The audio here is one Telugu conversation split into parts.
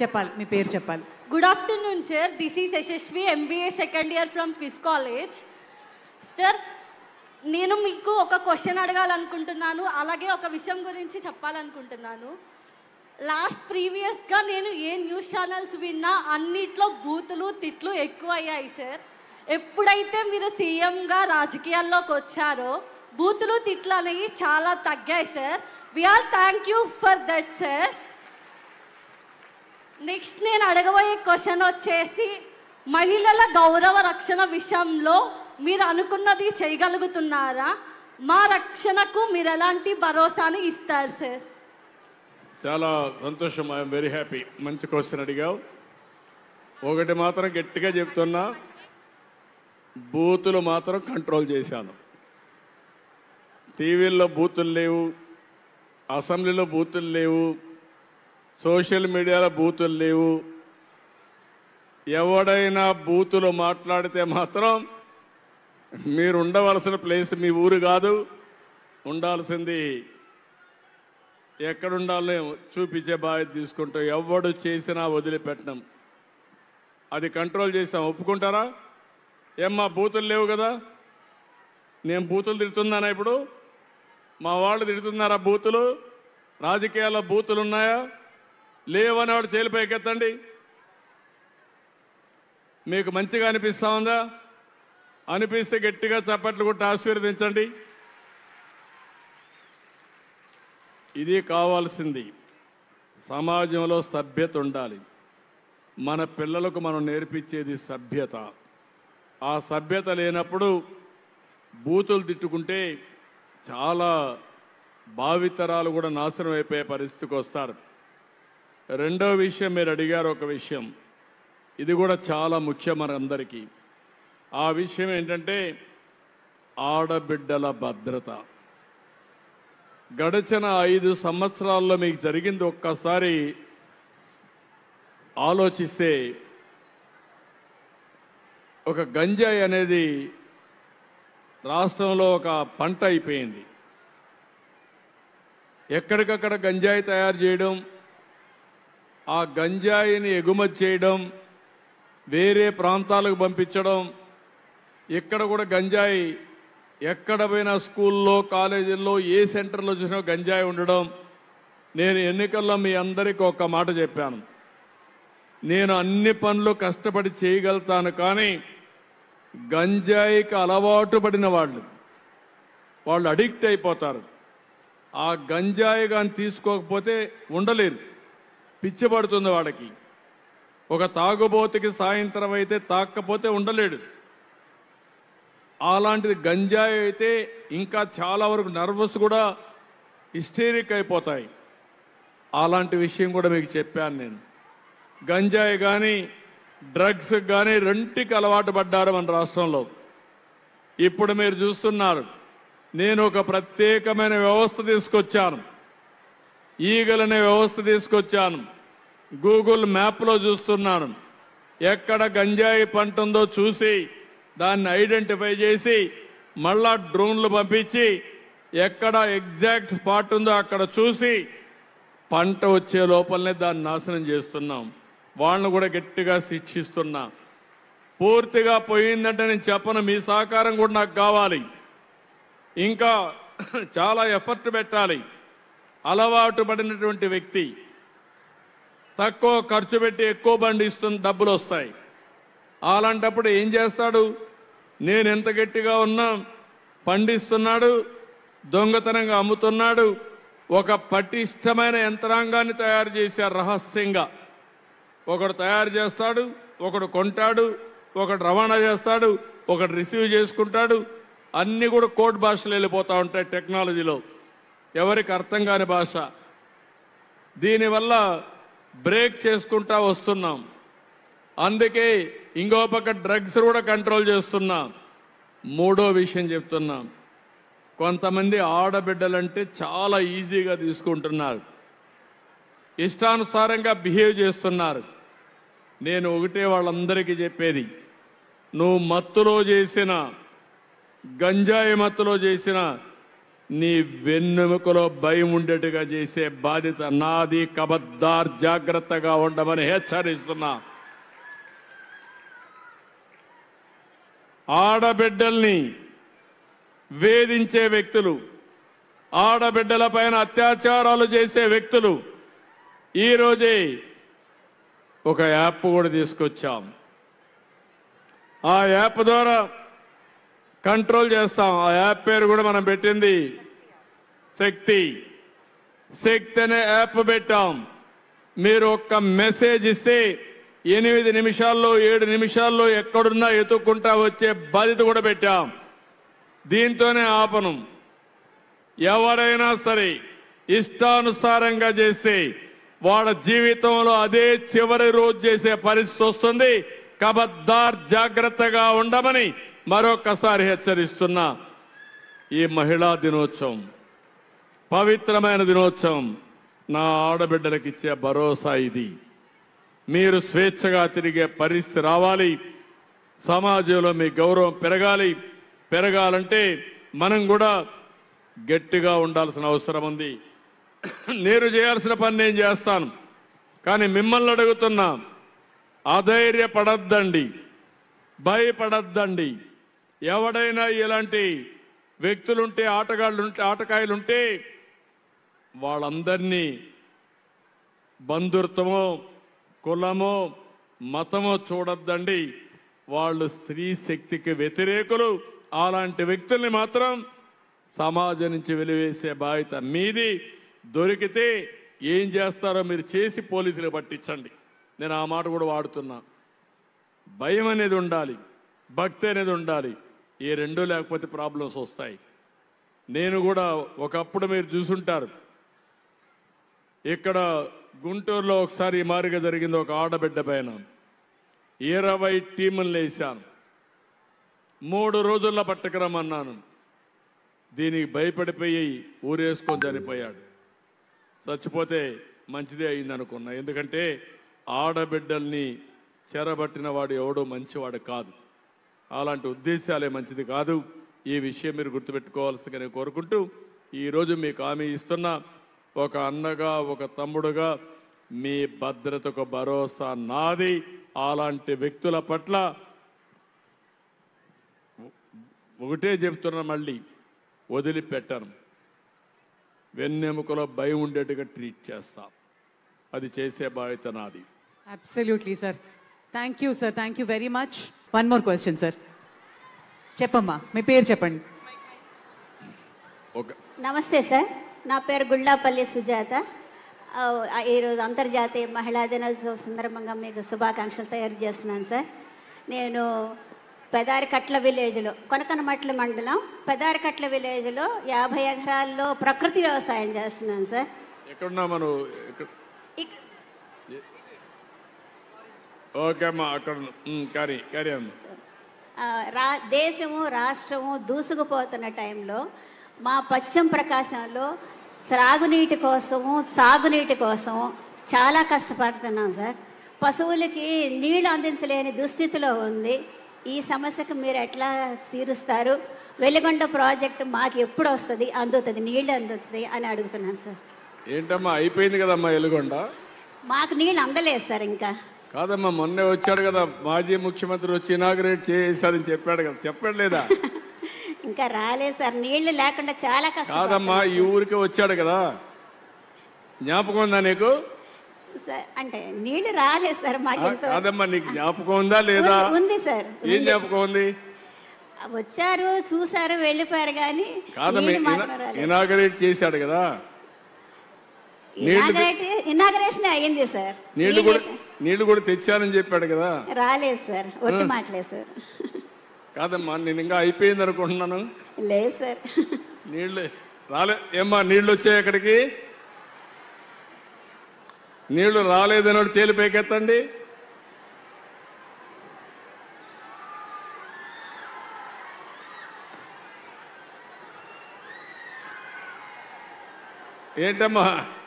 చెప్పాలి, మీ పేరు చెప్పాలి. Good afternoon sir, this is Yashasvi, MBA second year from quiz college. Sir, నేను మీకు ఒక క్వశ్చన్ అడగాలనుకుంటున్నాను, అలాగే ఒక విషయం గురించి చెప్పాలనుకుంటున్నాను. ప్రీవియస్గా నేను ఏ న్యూస్ ఛానల్స్ విన్నా అన్నిట్లో బూతులు తిట్లు ఎక్కువ అయ్యాయి సార్. ఎప్పుడైతే మీరు సీఎంగా రాజకీయాల్లోకి వచ్చారో బూతులు తిట్లు అనేవి చాలా తగ్గాయి sir. We are thank you for that sir. Next నేను అడగబోయే క్వశ్చన్ వచ్చేసి, మహిళల గౌరవ రక్షణ విషయంలో మీరు అనుకున్నది చేయగలుగుతున్నారా? మా రక్షణకు మీరు ఎలాంటి భరోసాని ఇస్తారు సార్? చాలా సంతోషం, ఐఎమ్ వెరీ హ్యాపీ. మంచి క్వశ్చన్ అడిగావు. ఒకటి మాత్రం గట్టిగా చెప్తున్నా, బూతులు మాత్రం కంట్రోల్ చేశాను. టీవీల్లో బూతులు లేవు, అసెంబ్లీలో బూతులు లేవు, సోషల్ మీడియాలో బూతులు లేవు. ఎవడైనా బూతులు మాట్లాడితే మాత్రం మీరు ఉండవలసిన ప్లేస్ మీ ఊరు కాదు, ఉండాల్సింది ఎక్కడుండాలో చూపించే బాధ్యత తీసుకుంటాం. ఎవడు చేసినా వదిలిపెట్టడం, అది కంట్రోల్ చేసాం. ఒప్పుకుంటారా? ఏమ్మా బూతులు లేవు కదా? నేను బూతులు తిడుతున్నానా? ఇప్పుడు మా వాళ్ళు తిడుతున్నారా బూతులు? రాజకీయాల్లో బూతులు ఉన్నాయా? లేవని వాడు చేలిపైకెత్తండి. మీకు మంచిగా అనిపిస్తా ఉందా? అనిపిస్తే గట్టిగా చప్పట్లు కొట్టి ఆశీర్వదించండి. ఇది కావాల్సింది. సమాజంలో సభ్యత ఉండాలి. మన పిల్లలకు మనం నేర్పించేది సభ్యత. ఆ సభ్యత లేనప్పుడు బూతులు తిట్టుకుంటే చాలా భావితరాలు కూడా నాశనం అయిపోయే పరిస్థితికి వస్తారు. రెండో విషయం మీరు అడిగారు, ఒక విషయం ఇది కూడా చాలా ముఖ్యం మనందరికీ. ఆ విషయం ఏంటంటే ఆడబిడ్డల భద్రత. గడిచిన 5 సంవత్సరాల్లో మీకు జరిగింది ఒక్కసారి ఆలోచిస్తే, ఒక గంజాయి అనేది రాష్ట్రంలో ఒక పంట అయిపోయింది. ఎక్కడికక్కడ గంజాయి తయారు చేయడం, ఆ గంజాయిని ఎగుమతి చేయడం, వేరే ప్రాంతాలకు పంపించడం. ఇక్కడ కూడా గంజాయి ఎక్కడ పోయినా స్కూల్లో కాలేజీల్లో ఏ సెంటర్లో చూసినా గంజాయి ఉండడం. నేను ఎన్నికల్లో మీ అందరికీ ఒక మాట చెప్పాను, నేను అన్ని పనులు కష్టపడి చేయగలుగుతాను, కానీ గంజాయికి అలవాటు పడిన వాళ్ళు అడిక్ట్ అయిపోతారు. ఆ గంజాయి కానీ తీసుకోకపోతే ఉండలేరు, పిచ్చి పడుతుంది వాడికి. ఒక తాగుబోతుకి సాయంత్రం అయితే తాకపోతే ఉండలేడు. అలాంటిది గంజాయి అయితే ఇంకా చాలా వరకు నర్వస్ కూడా హిస్టేరిక్ అయిపోతాయి. అలాంటి విషయం కూడా మీకు చెప్పాను నేను. గంజాయి కానీ డ్రగ్స్ కానీ రెంటికి అలవాటు పడ్డారు మన రాష్ట్రంలో. ఇప్పుడు మీరు చూస్తున్నారు, నేను ఒక ప్రత్యేకమైన వ్యవస్థ తీసుకొచ్చాను, ఈగలనే వ్యవస్థ తీసుకొచ్చాను. గూగుల్ మ్యాప్లో చూస్తున్నాను, ఎక్కడ గంజాయి పంట ఉందో చూసి దాన్ని ఐడెంటిఫై చేసి మళ్ళా డ్రోన్లు పంపించి ఎక్కడ ఎగ్జాక్ట్ స్పాట్ ఉందో అక్కడ చూసి పంట వచ్చే లోపలనే దాన్ని నాశనం చేస్తున్నాం. వాళ్ళను కూడా గట్టిగా శిక్షిస్తున్నా. పూర్తిగా పోయిందంటే నేను చెప్పను, మీ సహకారం కూడా నాకు కావాలి. ఇంకా చాలా ఎఫర్ట్ పెట్టాలి. అలవాటు పడినటువంటి వ్యక్తి తక్కువ ఖర్చు పెట్టి ఎక్కువ బండి ఇస్తున్న డబ్బులు వస్తాయి. అలాంటప్పుడు ఏం చేస్తాడు? నేను ఎంత గట్టిగా ఉన్నా పండిస్తున్నాడు, దొంగతనంగా అమ్ముతున్నాడు. ఒక పటిష్టమైన యంత్రాంగాన్ని తయారు చేశారు రహస్యంగా. ఒకడు తయారు చేస్తాడు, ఒకడు కొంటాడు, ఒకడు రవాణా చేస్తాడు, ఒకడు రిసీవ్ చేసుకుంటాడు. అన్నీ కూడా కోడ్ భాషలు వెళ్ళిపోతూ ఉంటాయి టెక్నాలజీలో, ఎవరికి అర్థం కాని భాష. దీనివల్ల బ్రేక్ చేసుకుంటా వస్తున్నాం. అందుకే ఇంకో పక్క డ్రగ్స్ కూడా కంట్రోల్ చేస్తున్నాం. మూడో విషయం చెప్తున్నాం, కొంతమంది ఆడబిడ్డలంటే చాలా ఈజీగా తీసుకుంటున్నారు, ఇష్టానుసారంగా బిహేవ్ చేస్తున్నారు. నేను ఒకటే వాళ్ళందరికీ చెప్పేది, నువ్వు మత్తులో చేసిన, గంజాయి మత్తులో చేసిన నీ వెన్నెముకలో భయం ఉండేట్టుగా చేసే బాధ్యత నాది. కబద్దార్, జాగ్రత్తగా ఉండమని హెచ్చరిస్తున్నా. ఆడబిడ్డల్ని వేధించే వ్యక్తులు, ఆడబిడ్డలపైన అత్యాచారాలు చేసే వ్యక్తులు, ఈరోజే ఒక యాప్ కూడా తీసుకొచ్చాం. ఆ యాప్ ద్వారా కంట్రోల్ చేస్తాం. ఆ యాప్ పేరు కూడా మనం పెట్టింది శక్తి. శక్తి అనే యాప్ పెట్టాం. మీరు ఒక్క మెసేజ్ ఇస్తే 8 నిమిషాల్లో 7 నిమిషాల్లో ఎక్కడున్నా ఎత్తుక్కుంటా వచ్చే బాధ్యత కూడా పెట్టాం. దీంతోనే ఆపను. ఎవరైనా సరే ఇష్టానుసారంగా చేస్తే వాళ్ళ జీవితంలో అదే చివరి రోజు చేసే పరిస్థితి వస్తుంది. కబద్దార్, జాగ్రత్తగా ఉండమని మరొకసారి హెచ్చరిస్తున్నా. ఈ మహిళా దినోత్సవం పవిత్రమైన దినోత్సవం. నా ఆడబిడ్డలకు ఇచ్చే భరోసా ఇది. మీరు స్వేచ్ఛగా తిరిగే పరిస్థితి రావాలి. సమాజంలో మీ గౌరవం పెరగాలి. పెరగాలంటే మనం కూడా గట్టిగా ఉండాల్సిన అవసరం ఉంది. నేను చేయాల్సిన పని నేను చేస్తాను. కానీ మిమ్మల్ని అడుగుతున్నా, అధైర్యపడద్దండి, భయపడద్దండి. ఎవడైనా ఇలాంటి వ్యక్తులుంటే, ఆటకాయలుంటే వాళ్ళందరినీ బంధుత్వమో కులమో మతమో చూడొద్దండి. వాళ్ళు స్త్రీ శక్తికి వ్యతిరేకులు. అలాంటి వ్యక్తుల్ని మాత్రం సమాజం నుంచి వెలివేసే బాధ్యత మీది. దొరికితే ఏం చేస్తారో మీరు చేసి పోలీసులు పట్టించండి. నేను ఆ మాట కూడా వాడుతున్నా. భయం అనేది ఉండాలి, భక్తి అనేది ఉండాలి. ఈ రెండూ లేకపోతే ప్రాబ్లమ్స్ వస్తాయి. నేను కూడా ఒకప్పుడు మీరు చూసుంటారు, ఇక్కడ గుంటూరులో ఒకసారి ఈ మారిగా జరిగింది. ఒక ఆడబిడ్డ పైన 20 టీములు వేశాను. 3 రోజుల్లో పట్టుకురమ్మన్నాను. దీనికి భయపడిపోయి ఊరేసుకొని చనిపోయాడు. చచ్చిపోతే మంచిదే అయింది అనుకున్నా. ఎందుకంటే ఆడబిడ్డల్ని చెరబట్టిన వాడు ఎవడో మంచివాడు కాదు. అలాంటి ఉద్దేశాలే మంచిది కాదు. ఈ విషయం మీరు గుర్తుపెట్టుకోవాల్సిందిగా నేను కోరుకుంటూ, ఈరోజు మీకు హామీ ఇస్తున్నా, ఒక అన్నగా ఒక తమ్ముడుగా మీ భద్రతకు భరోసా నాది. అలాంటి వ్యక్తుల పట్ల ఒకటే చెప్తున్నా, మళ్ళీ వదిలిపెట్టను. వెన్నెముకలో భయం ఉండేట్టుగా ట్రీట్ చేస్తాం. అది చేసే బాధ్యత నాది. Absolutely sir. Thank you sir. Thank you very much. One more question sir. చెప్పమ్మా, మీ పేరు చెప్పండి. నమస్తే సార్, నా పేరు గుళ్ళాపల్లి సుజాత. ఈరోజు అంతర్జాతీయ మహిళా దినోత్సవం సందర్భంగా మీకు శుభాకాంక్షలు తయారు చేస్తున్నాను సార్. నేను పెదారికట్ల విలేజ్లో, కొనకనమట్ల మండలం పెదారికట్ల విలేజ్లో 50 ఎకరాల్లో ప్రకృతి వ్యవసాయం చేస్తున్నాను సార్. ఎక్కడున్నా మనం? ఓకే అమ్మా, అక్కడ దేశము రాష్ట్రము దూసుకుపోతున్న టైంలో మా పశ్చిమ ప్రకాశంలో త్రాగునీటి కోసము సాగునీటి కోసము చాలా కష్టపడుతున్నాం సార్. పశువులకి నీళ్లు అందించలేని దుస్థితిలో ఉంది. ఈ సమస్యకు మీరు ఎట్లా తీరుస్తారు? వెలిగొండ ప్రాజెక్టు మాకు ఎప్పుడు వస్తుంది, అందుతుంది, నీళ్లు అందుతుంది అని అడుగుతున్నాను సార్. ఏంటమ్మా, అయిపోయింది కదమ్మా వెలిగొండ? మాకు నీళ్ళు అందలేదు సార్. ఇంకా కాదమ్మా, మొన్నే వచ్చాడు కదా మాజీ ముఖ్యమంత్రి, వచ్చి ఇనాగ్రేట్ చేశారని చెప్పాడు కదా, చెప్పాడు లేదా? ఇంకా రాలేదు సార్, నీళ్లు లేకుండా చాలా కష్టం. కాదమ్మా, ఈ ఊరికి వచ్చాడు కదా, జ్ఞాపకం ఉందా నీకు? సార్ అంటే నీళ్లు రాలేదు సార్ మాకు. కాదమ్మా, నీకు జ్ఞాపకం ఉందా లేదా? ఉంది సార్. ఏం జ్ఞాపకం ఉంది? వచ్చారు, చూసారు, వెళ్ళిపోయారు. కానీ కాదమ్మా, ఇనాగ్రేట్ చేశాడు కదా, ఇనాగరేషన్ అయ్యింది సార్. నీళ్లు కూడా తెచ్చానని చెప్పాడు కదా. రాలేదు సార్, ఒట్టి మాటలేదు సార్. కాదమ్మా, నేను ఇంకా అయిపోయింది అనుకుంటున్నాను. లేదు సార్, నీళ్లు రాలే. ఏమ్మా, నీళ్లు వచ్చాయి ఎక్కడికి? నీళ్లు రాలేదని తేలి పైకెత్తండి. ఏంటమ్మా,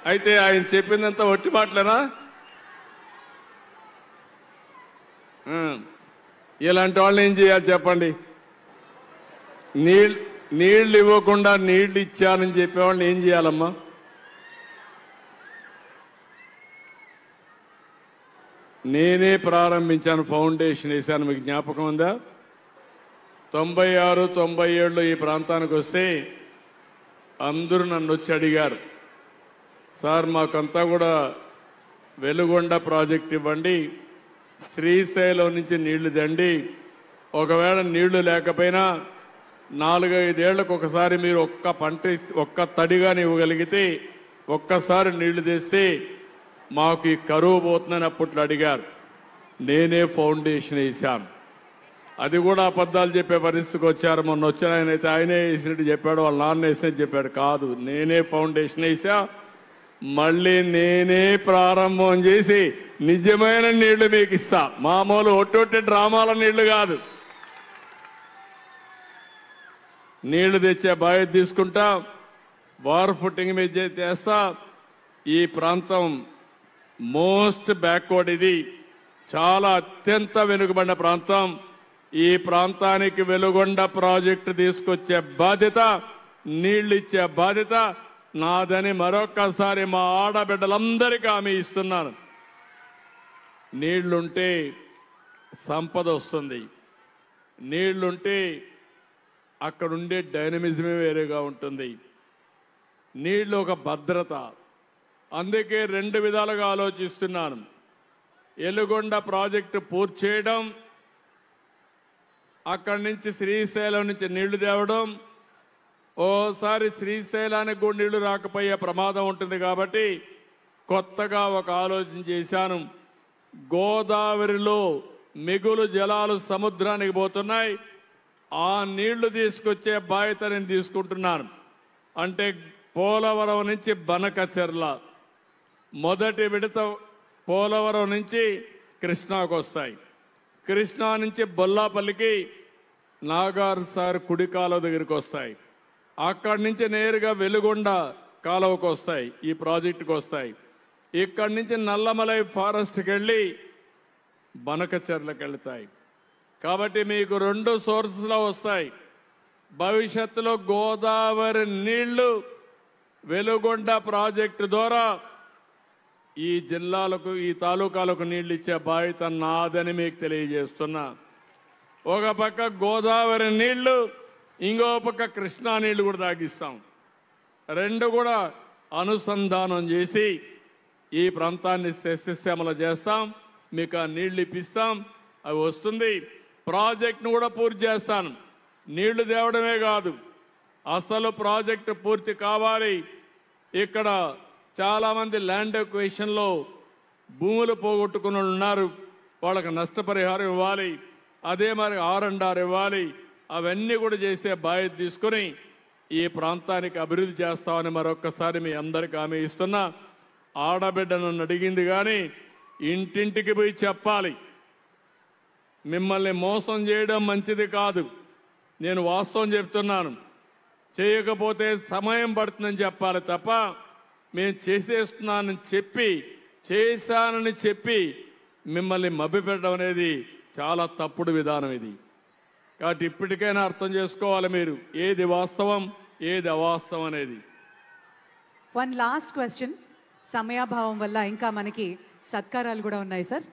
అయితే ఆయన చెప్పిందంతా ఒట్టి మాటలేనా? ఇలాంటి వాళ్ళని ఏం చేయాలి చెప్పండి? నీళ్లు ఇవ్వకుండా నీళ్లు ఇచ్చానని చెప్పేవాళ్ళని ఏం చేయాలమ్మా? నేనే ప్రారంభించాను, ఫౌండేషన్ వేశాను. మీకు జ్ఞాపకం ఉందా? 96, 97లో ఈ ప్రాంతానికి వస్తే అందరూ నన్ను వచ్చి అడిగారు, సార్ మాకంతా కూడా వెలుగొండ ప్రాజెక్ట్ ఇవ్వండి, శ్రీశైలం నుంచి నీళ్లు దండి, ఒకవేళ నీళ్లు లేకపోయినా 4-5 ఏళ్లకు ఒకసారి మీరు ఒక్క తడిగాని ఇవ్వగలిగితే, ఒక్కసారి నీళ్లు తెస్తే మాకు ఈ కరువు పోతుందని అప్పట్లో అడిగారు. నేనే ఫౌండేషన్ వేశాను. అది కూడా అబద్ధాలు చెప్పే పరిస్థితికి వచ్చారు. మొన్న వచ్చిన ఆయన అయితే ఆయనే వేసినట్టు చెప్పాడు, వాళ్ళ నాన్న వేసినట్టు చెప్పాడు. కాదు, నేనే ఫౌండేషన్ వేసా, మళ్ళీ నేనే ప్రారంభం చేసి నిజమైన నీళ్లు మీకు ఇస్తా. మామూలు ఒట్టొట్టి డ్రామాల నీళ్లు కాదు. నీళ్లు తెచ్చే బాధ్యత తీసుకుంటా, వార్ ఫుటింగ్ మీద చేస్తా. ఈ ప్రాంతం మోస్ట్ బ్యాక్వర్డ్, ఇది చాలా అత్యంత వెనుకబడిన ప్రాంతం. ఈ ప్రాంతానికి వెలుగొండ ప్రాజెక్టు తీసుకొచ్చే బాధ్యత, నీళ్లు ఇచ్చే బాధ్యత నాదని మరొక్కసారి మా ఆడబిడ్డలందరికీ హామీ ఇస్తున్నాను. నీళ్లుంటే సంపద వస్తుంది, నీళ్లుంటే అక్కడుండే డైనమిజమే వేరేగా ఉంటుంది. నీళ్లు ఒక భద్రత. అందుకే 2 విధాలుగా ఆలోచిస్తున్నాను. వెలుగొండ ప్రాజెక్టు పూర్తి చేయడం, అక్కడి నుంచి శ్రీశైలం నుంచి నీళ్లు తేవడం. ఓసారి శ్రీశైలానికి కూడా నీళ్లు రాకపోయే ప్రమాదం ఉంటుంది కాబట్టి కొత్తగా ఒక ఆలోచన చేశాను. గోదావరిలో మిగులు జలాలు సముద్రానికి పోతున్నాయి, ఆ నీళ్లు తీసుకొచ్చే బాధ్యత నేను తీసుకుంటున్నాను. అంటే పోలవరం నుంచి బనకచెర్ల, మొదటి విడత పోలవరం నుంచి కృష్ణాకు వస్తాయి, కృష్ణా నుంచి బొల్లాపల్లికి నాగార్ సార్ కుడి కాలువ దగ్గరికి వస్తాయి, అక్కడి నుంచి నేరుగా వెలుగొండ కాలువకు వస్తాయి, ఈ ప్రాజెక్టుకు వస్తాయి. ఇక్కడి నుంచి నల్లమలై ఫారెస్ట్కి వెళ్ళి బనకచెర్లకు వెళ్తాయి. కాబట్టి మీకు 2 సోర్సెస్లో వస్తాయి. భవిష్యత్తులో గోదావరి నీళ్లు వెలుగొండ ప్రాజెక్టు ద్వారా ఈ జిల్లాలకు, ఈ తాలూకాలకు నీళ్లు ఇచ్చే బాధ్యత నాదని మీకు తెలియజేస్తున్నా. ఒక పక్క గోదావరి నీళ్లు, ఇంకో పక్క కృష్ణా నీళ్లు కూడా తాగిస్తాం. 2 కూడా అనుసంధానం చేసి ఈ ప్రాంతాన్ని సస్యశ్యామల చేస్తాం. మీకు ఆ నీళ్లు ఇప్పిస్తాం, అవి వస్తుంది. ప్రాజెక్టును కూడా పూర్తి చేస్తాను. నీళ్లు తేవడమే కాదు, అసలు ప్రాజెక్టు పూర్తి కావాలి. ఇక్కడ చాలామంది ల్యాండ్ ఎక్విజిషన్లో భూములు పోగొట్టుకుని ఉన్నారు, వాళ్ళకి నష్టపరిహారం ఇవ్వాలి. అదే మరి R&R ఇవ్వాలి. అవన్నీ కూడా చేసే బాధ్యత తీసుకుని ఈ ప్రాంతానికి అభివృద్ధి చేస్తామని మరొక్కసారి మీ అందరికీ హామీ ఇస్తున్నా. ఆడబిడ్డ నన్ను అడిగింది కానీ ఇంటింటికి పోయి చెప్పాలి. మిమ్మల్ని మోసం చేయడం మంచిది కాదు, నేను వాస్తవం చెప్తున్నాను. చేయకపోతే సమయం పడుతుందని చెప్పాలి తప్ప, మేము చేసేస్తున్నానని చెప్పి, చేశానని చెప్పి మిమ్మల్ని మభ్యపెట్టడం అనేది చాలా తప్పుడు విధానం ఇది. కాబట్టి ఇప్పటికైనా అర్థం చేసుకోవాలి మీరు, ఏది వాస్తవం ఏది అవాస్తవం అనేది. One last question. సమయాభావం వల్ల ఇంకా మనకి సత్కారాలు కూడా ఉన్నాయి సార్.